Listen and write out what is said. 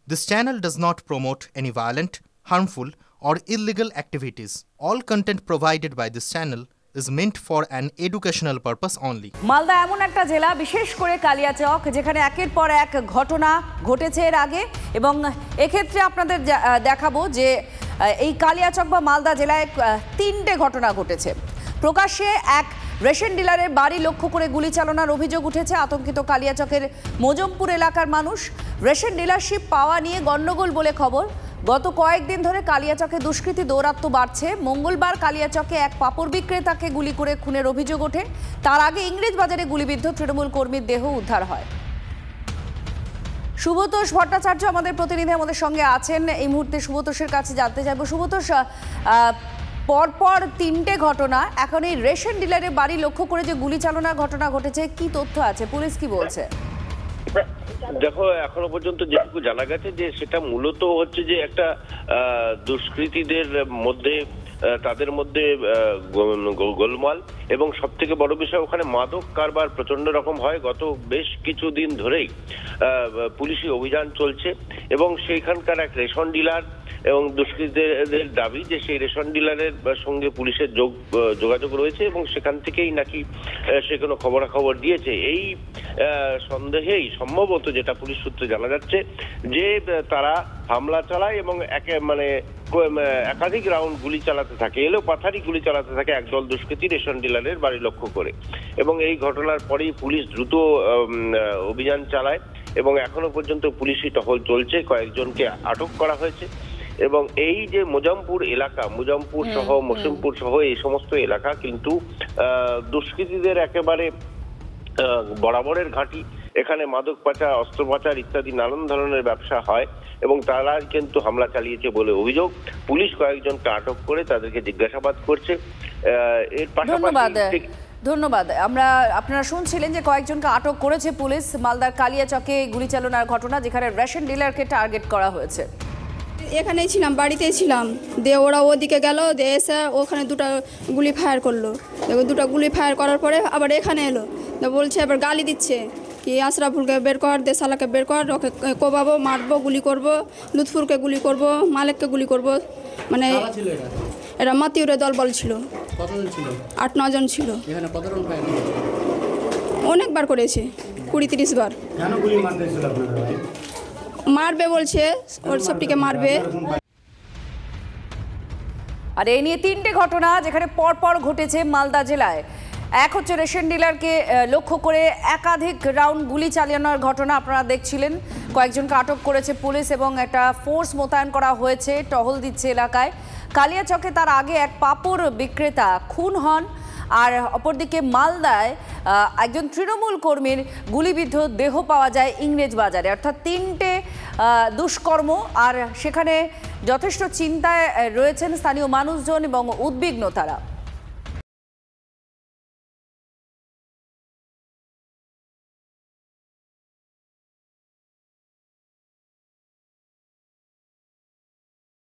This channel does not promote any violent, harmful, or illegal activities. All content provided by this channel is meant for an educational purpose only. Malda এমন একটা জেলা বিশেষ করে কালিয়াচক যেখানে একের পর এক ঘটনা ঘটেছে এর আগে এবং এক্ষেত্রে আপনাদের দেখাবো যে এই কালিয়াচক বা মালদা জেলায় তিনটে ঘটনা ঘটেছে। প্রকাশ্যে এক রেশন ডিলারের বাড়ি লক্ষ্য করে গুলি চালানোর অভিযোগ উঠেছে। আতঙ্কিত কালিয়াচকের মোজমপুর এলাকার মানুষ। রেশন ডিলারশিপ পাওয়া নিয়ে গন্ডগোল বলে খবর। গত কয়েকদিন ধরে কালিয়াচকে দুষ্কৃতী দৌরাত্ম্য বাড়ছে। মঙ্গলবার কালিয়াচকে এক পাপড় বিক্রেতাকে গুলি করে খুনের অভিযোগ ওঠে। তার আগে ইংরেজবাজারে গুলিবিদ্ধ তৃণমূল কর্মীর দেহ উদ্ধার হয়। শুভতোষ ভট্টাচার্য আমাদের প্রতিনিধি আমাদের সঙ্গে আছেন এই মুহূর্তে। শুভতোষের কাছে জানতে চাইবো, শুভতোষ, পরপর তিনটে ঘটনা, এখন এই রেশন ডিলারের বাড়ি লক্ষ্য করে যে গুলি চালনার ঘটনা ঘটেছে, কি তথ্য আছে, পুলিশ কি বলছে? দেখো, এখনো পর্যন্ত যেটুকু জানা গেছে যে সেটা মূলত হচ্ছে যে একটা দুষ্কৃতীদের মধ্যে তাদের মধ্যে গোলমাল, এবং সব থেকে বড় বিষয় ওখানে মাদক কারবার প্রচন্ড রকম হয়। গত বেশ কিছুদিন ধরেই পুলিশি অভিযান চলছে এবং সেইখানকার এক রেশন ডিলার এবং দুষ্কৃতীদের দাবি যে সেই রেশন ডিলারের সঙ্গে পুলিশের যোগাযোগ রয়েছে এবং সেখান থেকেই নাকি সে কোনো খবরাখবর দিয়েছে। এই সন্দেহেই সম্ভবত যেটা পুলিশ সূত্রে জানা যাচ্ছে যে তারা হামলা চালায় এবং একাধিক রাউন্ড গুলি চালাতে থাকে, এলো পাথারি গুলি চালাতে থাকে একদল দুষ্কৃতী রেশন ডিলারের বাড়ি লক্ষ্য করে। এবং এই ঘটনার পরেই পুলিশ দ্রুত অভিযান চালায় এবং এখনো পর্যন্ত পুলিশি টহল চলছে। কয়েকজনকে আটক করা হয়েছে এবং এই যে মোজমপুর এলাকা, মোজমপুর সহ মসিমপুর সহ এই সমস্ত এলাকা কিন্তু দুষ্কৃতীদের একেবারে বরাবরের ঘাঁটি। এখানে মাদক পাচার, অস্ত্র পাচার ইত্যাদি নানান ধরনের ব্যবসা হয় এবং তারা কিন্তু হামলা চালিয়েছে বলে অভিযোগ। পুলিশ কয়েকজনকে আটক করে তাদেরকে জিজ্ঞাসাবাদ করছে। এর পাশাপাশি ধন্যবাদ। আপনারা শুনছিলেন যে কয়েকজনকে আটক করেছে পুলিশ মালদার কালিয়াচকে গুলি চালনার ঘটনা, যেখানে রেশন ডিলারকে টার্গেট করা হয়েছে। এখানেই ছিলাম, বাড়িতেই ছিলাম, দিয়ে ওরা ওদিকে গেল, দিয়ে এসে ওখানে দুটো গুলি ফায়ার করলো। দুটো গুলি ফায়ার করার পরে আবার এখানে এলো, বলছে এবার গালি দিচ্ছে কি আশরাফুলকে বের কর, দেশালাকে বের কর, ওকে কোবাবো, মারবো, গুলি করব, লুৎফুরকে গুলি করব, মালিককে গুলি করব। মানে এরা মাতিউরের দল বল ছিল। কতজন ছিল? 8-9 জন ছিল। এখানে কত রাউন্ড ফায়ার? অনেকবার করেছে, 20-30 বার। কেন গুলি মারতেছিল আপনারা? মারবে বলছে, ওর সবটিকে মারবে। আর এই নিয়ে তিনটে ঘটনা যেখানে পরপর ঘটেছে মালদা জেলায়। এক হচ্ছে রেশন ডিলারকে লক্ষ্য করে একাধিক রাউন্ড গুলি চালানোর ঘটনা আপনারা দেখছিলেন। কয়েকজনকে আটক করেছে পুলিশ এবং একটা ফোর্স মোতায়েন করা হয়েছে, টহল দিচ্ছে এলাকায়। কালিয়াচকে তার আগে এক পাপড় বিক্রেতা খুন হন। আর অপরদিকে মালদায় একজন তৃণমূল কর্মীর গুলিবিদ্ধ দেহ পাওয়া যায় ইংরেজবাজারে। অর্থাৎ তিনটে দুষ্কর্ম, আর সেখানে যথেষ্ট চিন্তায় রয়েছেন স্থানীয় মানুষজন এবং উদ্বিগ্ন তারা।